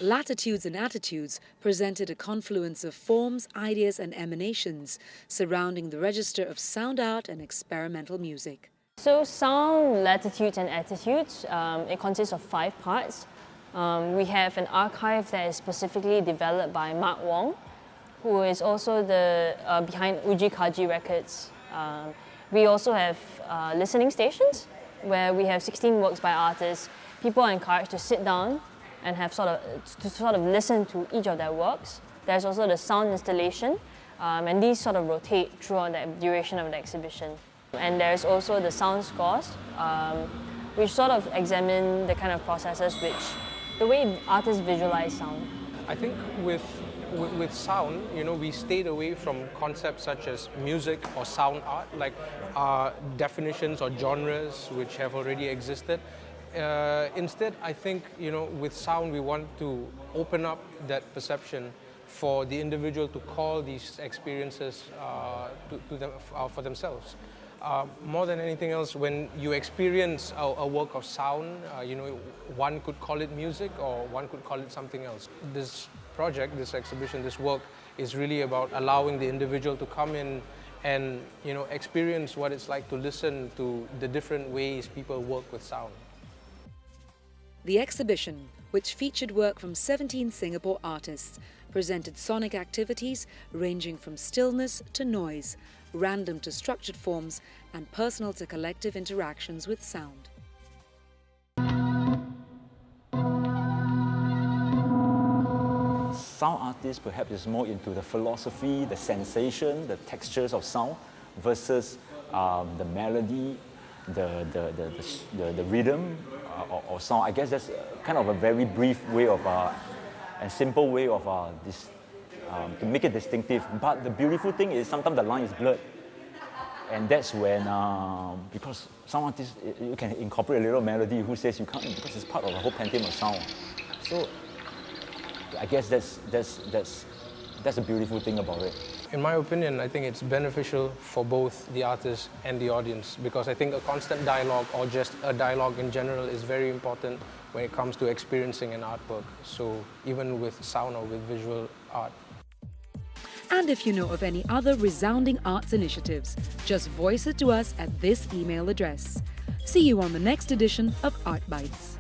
Latitudes and Attitudes presented a confluence of forms, ideas and emanations surrounding the register of sound art and experimental music. So Sound, Latitudes and Attitudes, it consists of 5 parts. We have an archive that is specifically developed by Mark Wong, who is also the behind Uji Kaji Records. We also have listening stations where we have 16 works by artists. People are encouraged to sit down and have sort of listen to each of their works. There's also the sound installation, and these sort of rotate throughout the duration of the exhibition. And there's also the sound scores, which sort of examine the kind of processes the way artists visualize sound. I think with sound, we stayed away from concepts such as music or sound art, like definitions or genres which have already existed. Instead, I think, with sound, we want to open up that perception for the individual to call these experiences for themselves. More than anything else, when you experience a work of sound, one could call it music or one could call it something else. This project, this exhibition, this work is really about allowing the individual to come in and experience what it's like to listen to the different ways people work with sound. The exhibition, which featured work from 17 Singapore artists, presented sonic activities ranging from stillness to noise, random to structured forms, and personal to collective interactions with sound. Sound artist perhaps is more into the philosophy, the sensation, the textures of sound versus the melody, the rhythm or sound. I guess that's kind of a very brief way of and simple way of to make it distinctive. But the beautiful thing is sometimes the line is blurred, and that's when because some artists you can incorporate a little melody. Who says you can't? Because it's part of the whole pantheon of sound. So I guess that's a beautiful thing about it. In my opinion, I think it's beneficial for both the artist and the audience, because I think a constant dialogue or just a dialogue in general is very important when it comes to experiencing an artwork. So even with sound or with visual art. And if you know of any other resounding arts initiatives, just voice it to us at this email address. See you on the next edition of Art Bites.